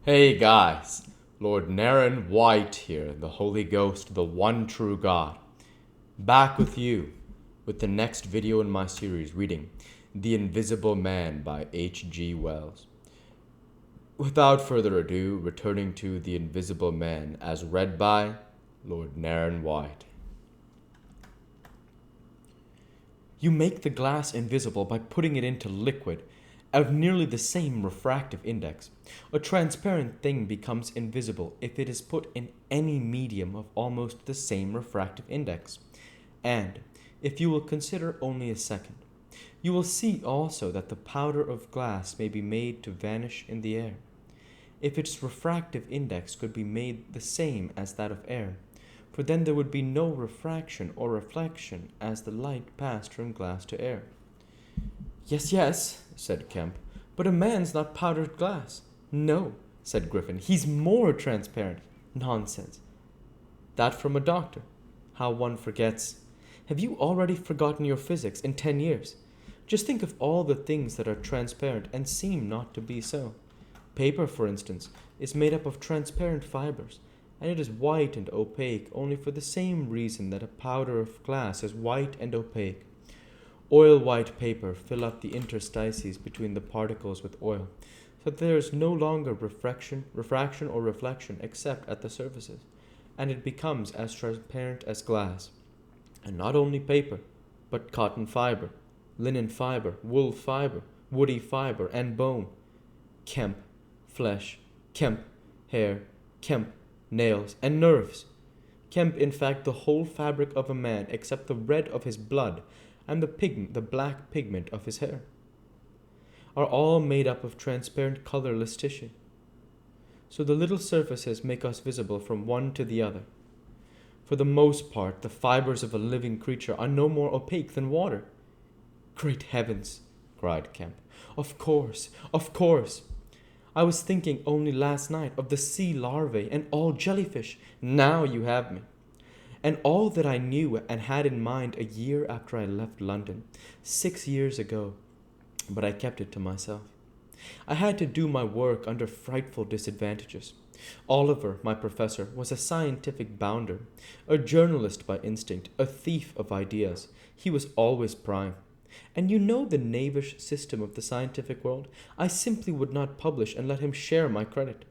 Hey guys, Lord Naren White here, the Holy Ghost, the one true God, back with you with the next video in my series reading The Invisible Man by H.G. Wells. Without further ado, returning to The Invisible Man as read by Lord Naren White. You make the glass invisible by putting it into liquid of nearly the same refractive index. A transparent thing becomes invisible if it is put in any medium of almost the same refractive index. And, if you will consider only a second, you will see also that the powder of glass may be made to vanish in the air. If its refractive index could be made the same as that of air, for then there would be no refraction or reflection as the light passed from glass to air. Yes, said Kemp, but a man's not powdered glass. No, said Griffin, he's more transparent. Nonsense. That from a doctor. How one forgets. Have you already forgotten your physics in 10 years? Just think of all the things that are transparent and seem not to be so. Paper, for instance, is made up of transparent fibers, and it is white and opaque only for the same reason that a powder of glass is white and opaque. Oil-white paper fill up the interstices between the particles with oil, so that there is no longer refraction or reflection except at the surfaces, and it becomes as transparent as glass. And not only paper, but cotton fiber, linen fiber, wool fiber, woody fiber, and bone, kemp, flesh, kemp, hair, kemp, nails, and nerves. Kemp, in fact, the whole fabric of a man except the red of his blood and the black pigment of his hair, are all made up of transparent colorless tissue. So the little surfaces make us visible from one to the other. For the most part, the fibers of a living creature are no more opaque than water. Great heavens, cried Kemp. Of course. I was thinking only last night of the sea larvae and all jellyfish. Now you have me. And all that I knew and had in mind a year after I left London, 6 years ago, but I kept it to myself. I had to do my work under frightful disadvantages. Oliver, my professor, was a scientific bounder, a journalist by instinct, a thief of ideas. He was always prime. And you know the knavish system of the scientific world. I simply would not publish and let him share my credit.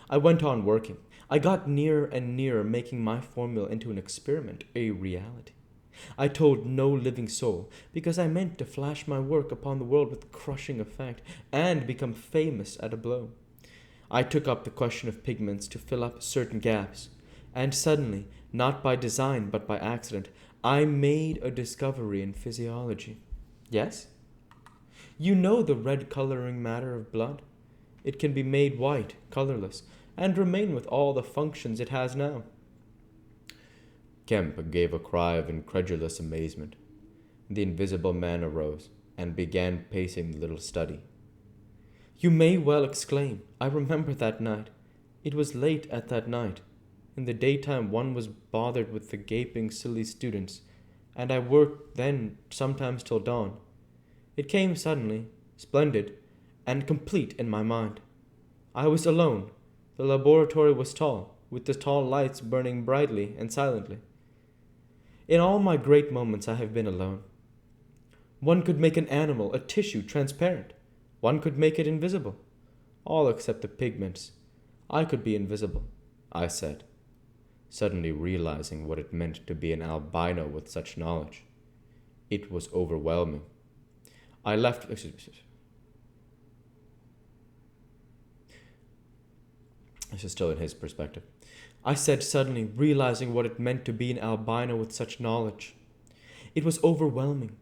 I went on working. I got nearer and nearer making my formula into an experiment, a reality. I told no living soul, because I meant to flash my work upon the world with crushing effect, and become famous at a blow. I took up the question of pigments to fill up certain gaps, and suddenly, not by design but by accident, I made a discovery in physiology. Yes? You know the red coloring matter of blood? It can be made white, colorless, and remain with all the functions it has now. Kemp gave a cry of incredulous amazement. The Invisible Man arose and began pacing the little study. You may well exclaim, I remember that night. It was late at that night. In the daytime one was bothered with the gaping, silly students, and I worked then sometimes till dawn. It came suddenly, splendid, and complete in my mind. I was alone. The laboratory was tall, with the tall lights burning brightly and silently. In all my great moments I have been alone. One could make an animal, a tissue, transparent. One could make it invisible. All except the pigments. I could be invisible, I said, suddenly realizing what it meant to be an albino with such knowledge. It was overwhelming. I left... This is still in his perspective. I said suddenly, realizing what it meant to be an albino with such knowledge. It was overwhelming.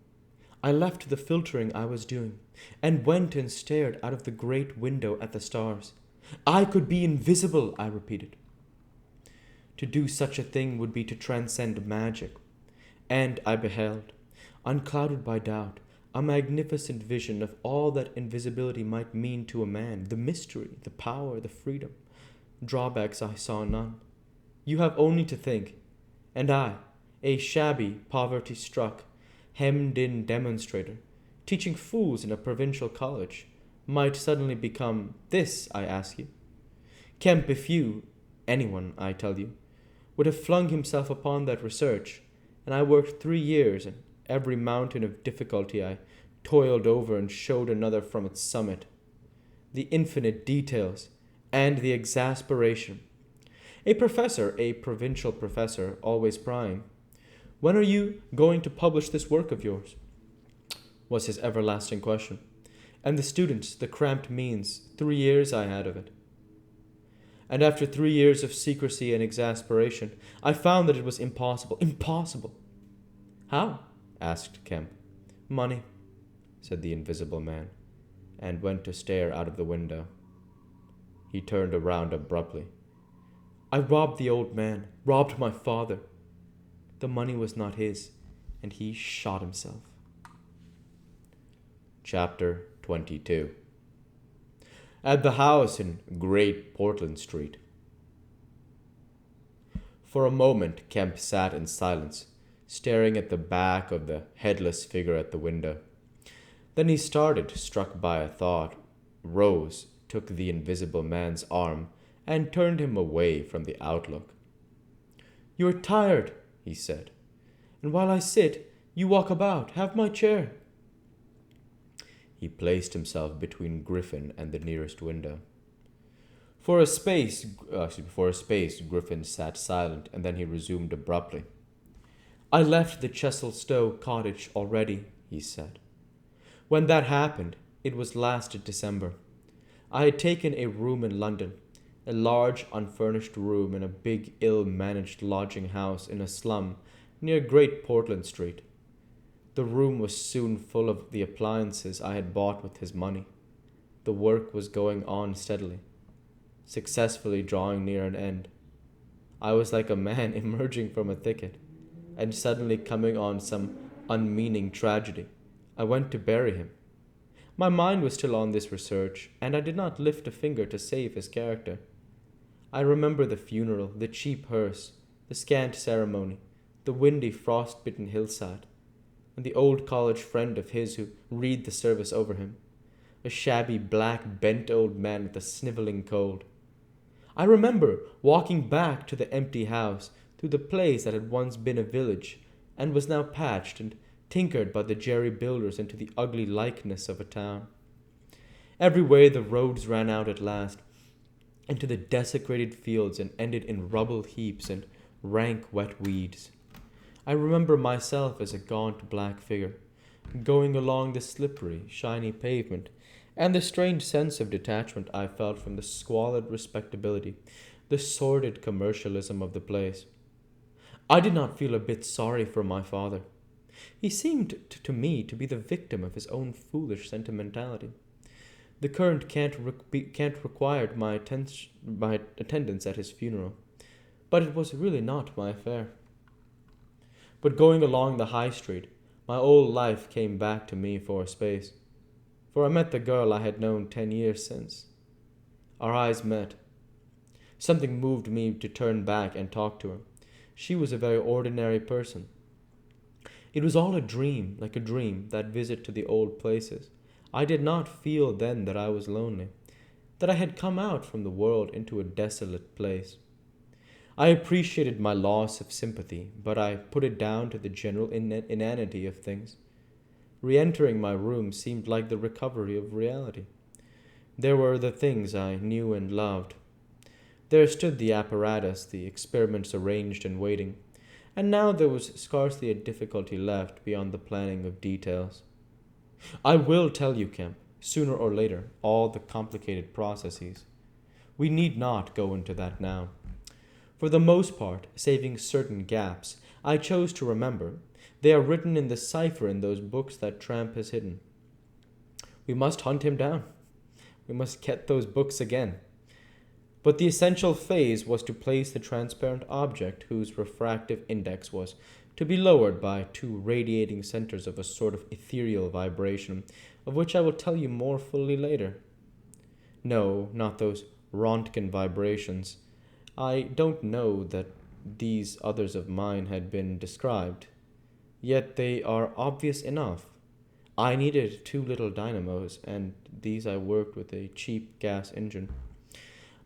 I left the filtering I was doing, and went and stared out of the great window at the stars. I could be invisible, I repeated. To do such a thing would be to transcend magic. And I beheld, unclouded by doubt, a magnificent vision of all that invisibility might mean to a man, the mystery, the power, the freedom. Drawbacks I saw none. You have only to think, and I, a shabby, poverty-struck, hemmed-in demonstrator, teaching fools in a provincial college, might suddenly become this, I ask you. Kemp, if you, anyone, I tell you, would have flung himself upon that research, and I worked 3 years, and every mountain of difficulty I toiled over and showed another from its summit, the infinite details, and the exasperation. A professor, a provincial professor, always prying, "When are you going to publish this work of yours?" was his everlasting question. And the students, the cramped means, 3 years I had of it. And after 3 years of secrecy and exasperation, I found that it was impossible. Impossible! "How?" asked Kemp. "Money," said the invisible man, and went to stare out of the window. He turned around abruptly. "I robbed the old man, robbed my father. The money was not his, and he shot himself." Chapter 22. At the house in Great Portland Street. For a moment Kemp sat in silence, staring at the back of the headless figure at the window. Then he started, struck by a thought, rose, took the invisible man's arm, and turned him away from the outlook. "You are tired," he said, "and while I sit, you walk about. Have my chair." He placed himself between Griffin and the nearest window. For a space, Griffin sat silent, and then he resumed abruptly. "I left the Chesilstowe cottage already," he said. "When that happened, it was last December. I had taken a room in London, a large unfurnished room in a big ill-managed lodging house in a slum near Great Portland Street. The room was soon full of the appliances I had bought with his money. The work was going on steadily, successfully drawing near an end. I was like a man emerging from a thicket, and suddenly coming on some unmeaning tragedy. I went to bury him. My mind was still on this research, and I did not lift a finger to save his character. I remember the funeral, the cheap hearse, the scant ceremony, the windy, frost-bitten hillside, and the old college friend of his who read the service over him, a shabby, black, bent old man with a snivelling cold. I remember walking back to the empty house through the place that had once been a village and was now patched and tinkered by the jerry builders into the ugly likeness of a town. Everywhere the roads ran out at last into the desecrated fields and ended in rubble heaps and rank wet weeds. I remember myself as a gaunt black figure, going along the slippery, shiny pavement, and the strange sense of detachment I felt from the squalid respectability, the sordid commercialism of the place. I did not feel a bit sorry for my father. He seemed to me to be the victim of his own foolish sentimentality. The current can't require my attendance at his funeral, but it was really not my affair. But going along the high street, my old life came back to me for a space, for I met the girl I had known 10 years since. Our eyes met. Something moved me to turn back and talk to her. She was a very ordinary person. It was all a dream, like a dream, that visit to the old places. I did not feel then that I was lonely, that I had come out from the world into a desolate place. I appreciated my loss of sympathy, but I put it down to the general inanity of things. Re-entering my room seemed like the recovery of reality. There were the things I knew and loved. There stood the apparatus, the experiments arranged and waiting, and now there was scarcely a difficulty left beyond the planning of details. I will tell you, Kemp, sooner or later, all the complicated processes. We need not go into that now. For the most part, saving certain gaps, I chose to remember. They are written in the cipher in those books that Tramp has hidden. We must hunt him down. We must get those books again. But the essential phase was to place the transparent object whose refractive index was to be lowered by 2 radiating centers of a sort of ethereal vibration, of which I will tell you more fully later. No, not those Rontgen vibrations. I don't know that these others of mine had been described, yet they are obvious enough. I needed 2 little dynamos, and these I worked with a cheap gas engine.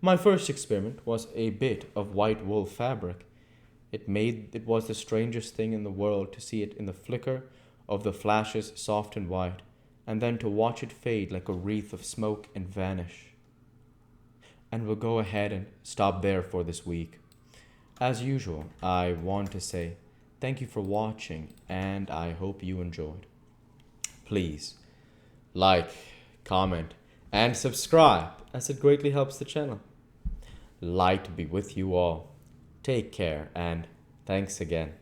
My first experiment was a bit of white wool fabric. It was the strangest thing in the world to see it in the flicker of the flashes soft and white, and then to watch it fade like a wreath of smoke and vanish. And we'll go ahead and stop there for this week. As usual, I want to say thank you for watching, and I hope you enjoyed. Please like, comment, and subscribe, as it greatly helps the channel. Light be with you all. Take care, and thanks again.